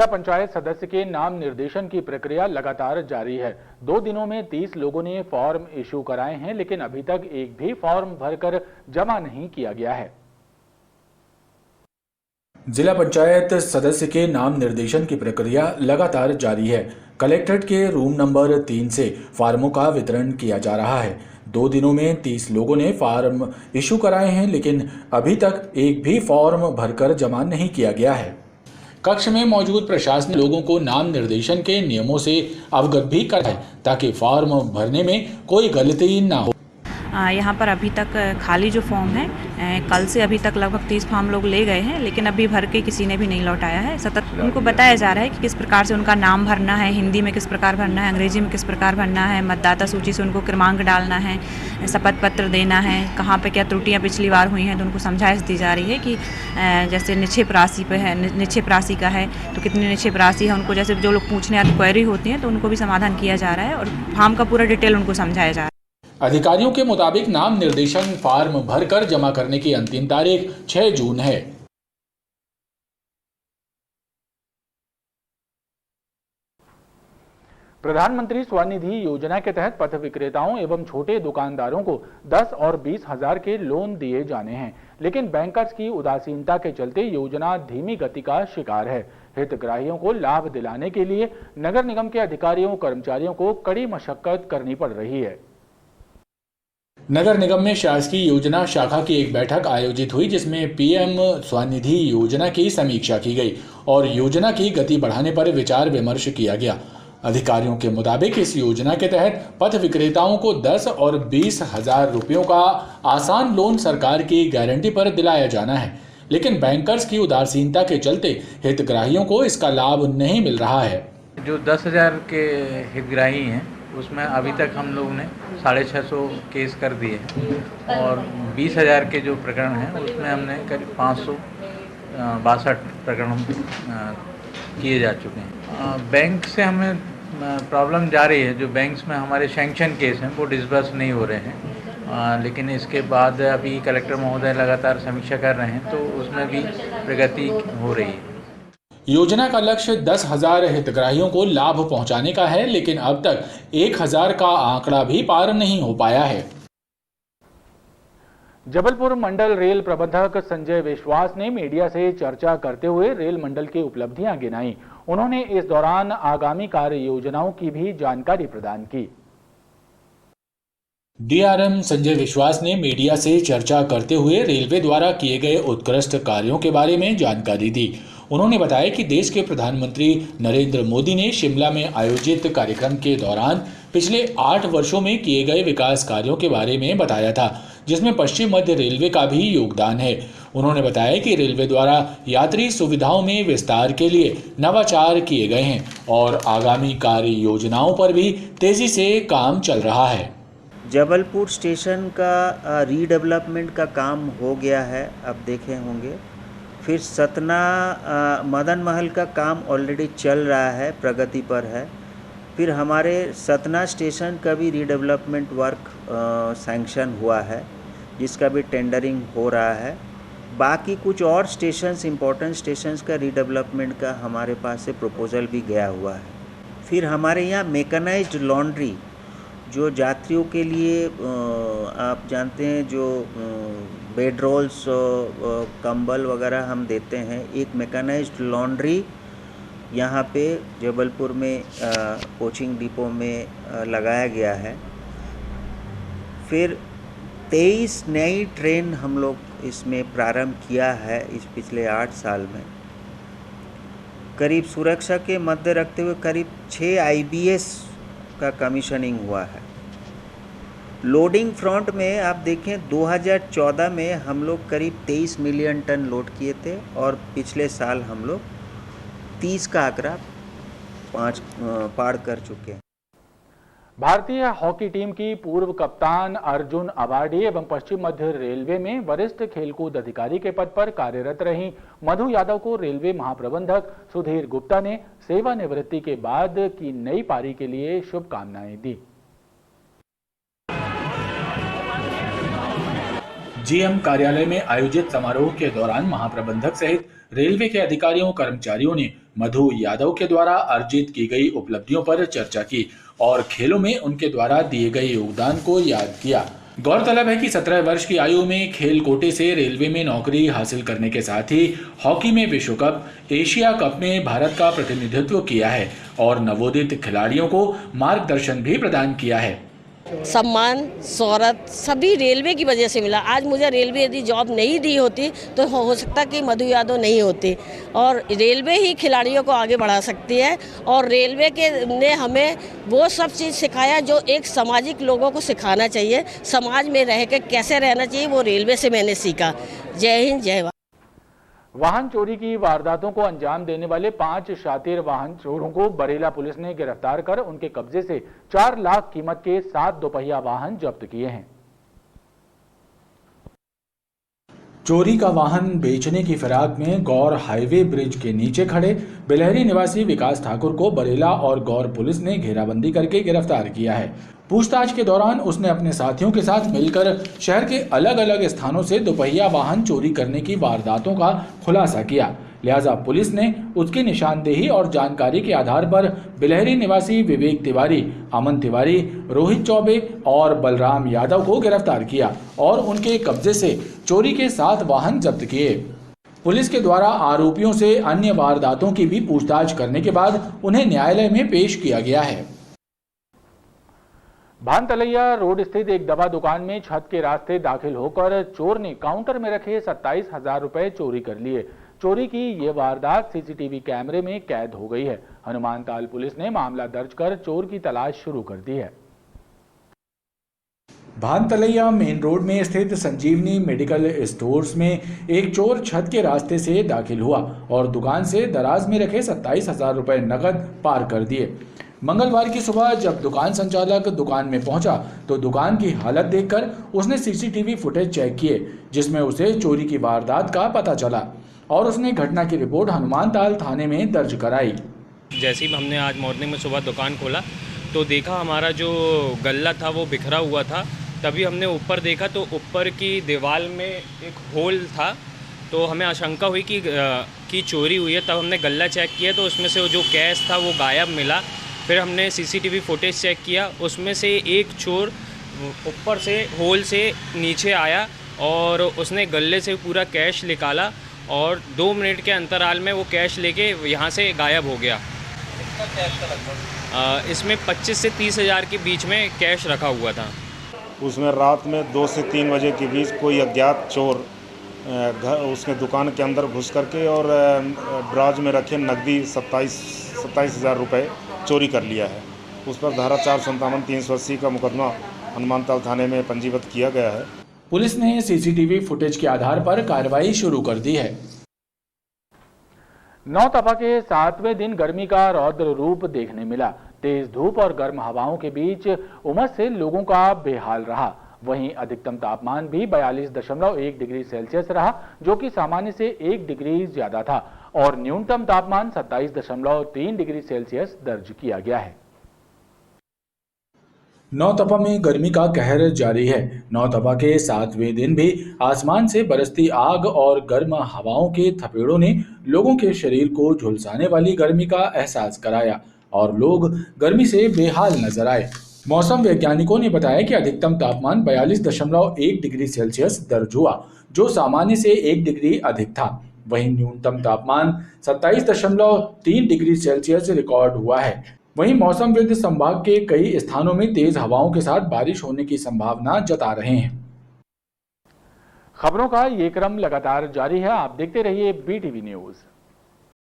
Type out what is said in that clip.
जिला पंचायत सदस्य के नाम निर्देशन की प्रक्रिया लगातार जारी है। 2 दिनों में 30 लोगों ने फॉर्म इशू कराए हैं, लेकिन अभी तक एक भी फॉर्म भरकर जमा नहीं किया गया है। जिला पंचायत सदस्य के नाम निर्देशन की प्रक्रिया लगातार जारी है। कलेक्ट्रेट के रूम नंबर 3 से फार्मों का वितरण किया जा रहा है। 2 दिनों में 30 लोगों ने फार्म इशू कराए हैं, लेकिन अभी तक एक भी फॉर्म भरकर जमा नहीं किया गया है। कक्ष में मौजूद प्रशासन लोगों को नाम निर्देशन के नियमों से अवगत भी कराए ताकि फॉर्म भरने में कोई गलती ना हो। यहाँ पर अभी तक खाली जो फॉर्म है, कल से अभी तक लगभग 30 फॉर्म लोग ले गए हैं, लेकिन अभी भर के किसी ने भी नहीं लौटाया है। सतत उनको बताया जा रहा है कि किस प्रकार से उनका नाम भरना है, हिंदी में किस प्रकार भरना है, अंग्रेजी में किस प्रकार भरना है, मतदाता सूची से उनको क्रमांक डालना है, शपथ पत्र देना है, कहाँ पे क्या त्रुटियाँ पिछली बार हुई हैं तो उनको समझाइश दी जा रही है कि जैसे निक्षेप राशि पे है, निक्षेप राशि का है तो कितनी निक्षेप राशि है, उनको जैसे जो लोग पूछने आते क्वेरी होती हैं तो उनको भी समाधान किया जा रहा है और फॉर्म का पूरा डिटेल उनको समझाया जा रहा है। अधिकारियों के मुताबिक नाम निर्देशन फॉर्म भरकर जमा करने की अंतिम तारीख 6 जून है। प्रधानमंत्री स्वनिधि योजना के तहत पथ विक्रेताओं एवं छोटे दुकानदारों को 10 और 20 हजार के लोन दिए जाने हैं, लेकिन बैंकर्स की उदासीनता के चलते योजना धीमी गति का शिकार है। हितग्राहियों को लाभ दिलाने के लिए नगर निगम के अधिकारियों कर्मचारियों को कड़ी मशक्कत करनी पड़ रही है। नगर निगम में शासकीय योजना शाखा की एक बैठक आयोजित हुई, जिसमें पीएम स्वनिधि योजना की समीक्षा की गई और योजना की गति बढ़ाने पर विचार विमर्श किया गया। अधिकारियों के मुताबिक इस योजना के तहत पथ विक्रेताओं को 10 और 20 हजार रुपयों का आसान लोन सरकार की गारंटी पर दिलाया जाना है, लेकिन बैंकर्स की उदासीनता के चलते हितग्राहियों को इसका लाभ नहीं मिल रहा है। जो 10,000 के हितग्राही हैं उसमें अभी तक हम लोग ने 650 केस कर दिए हैं और 20,000 के जो प्रकरण हैं उसमें हमने करीब 562 प्रकरण किए जा चुके हैं। बैंक से हमें प्रॉब्लम जा रही है, जो बैंक्स में हमारे सैंक्शन केस हैं वो डिसबर्स नहीं हो रहे हैं, लेकिन इसके बाद अभी कलेक्टर महोदय लगातार समीक्षा कर रहे हैं तो उसमें भी प्रगति हो रही है। योजना का लक्ष्य 10,000 हितग्राहियों को लाभ पहुंचाने का है, लेकिन अब तक 1,000 का आंकड़ा भी पार नहीं हो पाया है। जबलपुर मंडल रेल प्रबंधक संजय विश्वास ने मीडिया से चर्चा करते हुए रेल मंडल की उपलब्धियां गिनाई। उन्होंने इस दौरान आगामी कार्य योजनाओं की भी जानकारी प्रदान की। डीआरएम संजय विश्वास ने मीडिया से चर्चा करते हुए रेलवे द्वारा किए गए उत्कृष्ट कार्यों के बारे में जानकारी दी। उन्होंने बताया कि देश के प्रधानमंत्री नरेंद्र मोदी ने शिमला में आयोजित कार्यक्रम के दौरान पिछले 8 वर्षों में किए गए विकास कार्यों के बारे में बताया था, जिसमें पश्चिम मध्य रेलवे का भी योगदान है। उन्होंने बताया कि रेलवे द्वारा यात्री सुविधाओं में विस्तार के लिए नवाचार किए गए हैं और आगामी कार्य योजनाओं पर भी तेजी से काम चल रहा है। जबलपुर स्टेशन का रीडेवलपमेंट का काम हो गया है, अब देखे होंगे। फिर सतना मदन महल का काम ऑलरेडी चल रहा है, प्रगति पर है। फिर हमारे सतना स्टेशन का भी रीडेवलपमेंट वर्क सैंक्शन हुआ है, जिसका भी टेंडरिंग हो रहा है। बाकी कुछ और स्टेशंस, इम्पोर्टेंट स्टेशंस का रीडेवलपमेंट का हमारे पास से प्रपोजल भी गया हुआ है। फिर हमारे यहाँ मेकनाइज्ड लॉन्ड्री, जो यात्रियों के लिए आप जानते हैं जो बेड रोल्स, कंबल वगैरह हम देते हैं, एक मेकनाइज्ड लॉन्ड्री यहाँ पे जबलपुर में कोचिंग डिपो में लगाया गया है। फिर 23 नई ट्रेन हम लोग इसमें प्रारंभ किया है इस पिछले 8 साल में। करीब सुरक्षा के मद्दे रखते हुए करीब 6 IBS का कमीशनिंग हुआ है। लोडिंग फ्रंट में आप देखें 2014 में हम लोग करीब 23 मिलियन टन लोड किए थे और पिछले साल हम लोग 30 का आंकड़ा पार कर चुके हैं। भारतीय हॉकी टीम की पूर्व कप्तान अर्जुन अवार्डी एवं पश्चिम मध्य रेलवे में वरिष्ठ खेलकूद अधिकारी के पद पर कार्यरत रही मधु यादव को रेलवे महाप्रबंधक सुधीर गुप्ता ने सेवानिवृत्ति के बाद की नई पारी के लिए शुभकामनाएं दी। जीएम कार्यालय में आयोजित समारोह के दौरान महाप्रबंधक सहित रेलवे के अधिकारियों कर्मचारियों ने मधु यादव के द्वारा अर्जित की गई उपलब्धियों पर चर्चा की और खेलों में उनके द्वारा दिए गए योगदान को याद किया। गौरतलब है कि 17 वर्ष की आयु में खेल कोटे से रेलवे में नौकरी हासिल करने के साथ ही हॉकी में विश्व कप, एशिया कप में भारत का प्रतिनिधित्व किया है और नवोदित खिलाड़ियों को मार्गदर्शन भी प्रदान किया है। सम्मान, शोहरत सभी रेलवे की वजह से मिला। आज मुझे रेलवे यदि जॉब नहीं दी होती तो हो सकता कि मधु यादव नहीं होती, और रेलवे ही खिलाड़ियों को आगे बढ़ा सकती है। और रेलवे के ने हमें वो सब चीज़ सिखाया जो एक सामाजिक लोगों को सिखाना चाहिए, समाज में रह के कैसे रहना चाहिए, वो रेलवे से मैंने सीखा। जय हिंद, जय भारत। वाहन चोरी की वारदातों को अंजाम देने वाले 5 शातिर वाहन चोरों को बरेला पुलिस ने गिरफ्तार कर उनके कब्जे से 4 लाख कीमत के 7 दोपहिया वाहन जब्त किए हैं। चोरी का वाहन बेचने की फिराक में गौर हाईवे ब्रिज के नीचे खड़े बिलहरी निवासी विकास ठाकुर को बरेला और गौर पुलिस ने घेराबंदी करके गिरफ्तार किया है। पूछताछ के दौरान उसने अपने साथियों के साथ मिलकर शहर के अलग अलग स्थानों से दोपहिया वाहन चोरी करने की वारदातों का खुलासा किया। लिहाजा पुलिस ने उसकी निशानदेही और जानकारी के आधार पर बिलहरी निवासी विवेक तिवारी, अमन तिवारी, रोहित चौबे और बलराम यादव को गिरफ्तार किया और उनके कब्जे से चोरी के 7 वाहन जब्त किए। पुलिस के द्वारा आरोपियों से अन्य वारदातों की भी पूछताछ करने के बाद उन्हें न्यायालय में पेश किया गया है। भानतलैया रोड स्थित एक दवा दुकान में छत के रास्ते दाखिल होकर चोर ने काउंटर में रखे 27,000 रुपए चोरी कर लिए। चोरी की ये वारदात सीसीटीवी कैमरे में कैद हो गई है। हनुमानताल पुलिस ने मामला दर्ज कर चोर की तलाश शुरू कर दी है। भानतलैया मेन रोड में स्थित संजीवनी मेडिकल स्टोर्स में एक चोर छत के रास्ते से दाखिल हुआ और दुकान से दराज में रखे 27,000 रुपए नकद पार कर दिए। मंगलवार की सुबह जब दुकान संचालक दुकान में पहुंचा तो दुकान की हालत देखकर उसने सीसीटीवी फुटेज चेक किए, जिसमें उसे चोरी की वारदात का पता चला और उसने घटना की रिपोर्ट हनुमानताल थाने में दर्ज कराई। जैसे ही हमने आज मॉर्निंग में सुबह दुकान खोला तो देखा हमारा जो गल्ला था वो बिखरा हुआ था। तभी हमने ऊपर देखा तो ऊपर की दीवार में एक होल था, तो हमें आशंका हुई कि चोरी हुई है। तब हमने गल्ला चेक किया तो उसमें से जो कैश था वो गायब मिला। फिर हमने सीसीटीवी फुटेज चेक किया, उसमें से एक चोर ऊपर से होल से नीचे आया और उसने गल्ले से पूरा कैश निकाला और 2 मिनट के अंतराल में वो कैश लेके यहाँ से गायब हो गया। कितना कैश था लगभग? इसमें 25 से 30 हज़ार के बीच में कैश रखा हुआ था। उसमें रात में 2 से 3 बजे के बीच कोई अज्ञात चोर उसके दुकान के अंदर घुस करके और ड्राज में रखे नकदी 27,000 रुपये चोरी कर लिया है। उस पर धारा 457 380 का मुकदमा हनुमानताल थाने में पंजीबद्ध किया गया है। पुलिस ने सीसीटीवी फुटेज के आधार पर कार्रवाई शुरू कर दी है। नौतपा के 7वें दिन गर्मी का रौद्र रूप देखने मिला। तेज धूप और गर्म हवाओं के बीच उमस से लोगों का बेहाल रहा। वहीं अधिकतम तापमान भी 42.1 डिग्री सेल्सियस रहा, जो कि सामान्य से 1 डिग्री ज्यादा था, और न्यूनतम तापमान 27.3 डिग्री सेल्सियस दर्ज किया गया है। नौतपा में गर्मी का कहर जारी है। नौतपा के 7वें दिन भी आसमान से बरसती आग और गर्म हवाओं के थपेड़ों ने लोगों के शरीर को झुलसाने वाली गर्मी का एहसास कराया और लोग गर्मी से बेहाल नजर आए। मौसम वैज्ञानिकों ने बताया कि अधिकतम तापमान 42.1 डिग्री सेल्सियस दर्ज हुआ, जो सामान्य से 1 डिग्री अधिक था। वहीं न्यूनतम तापमान 27.3 डिग्री सेल्सियस रिकॉर्ड हुआ है। वहीं मौसमविद संभाग के कई स्थानों में तेज हवाओं के साथ बारिश होने की संभावना जता रहे हैं। खबरों का ये क्रम लगातार जारी है। आप देखते रहिए BTV न्यूज।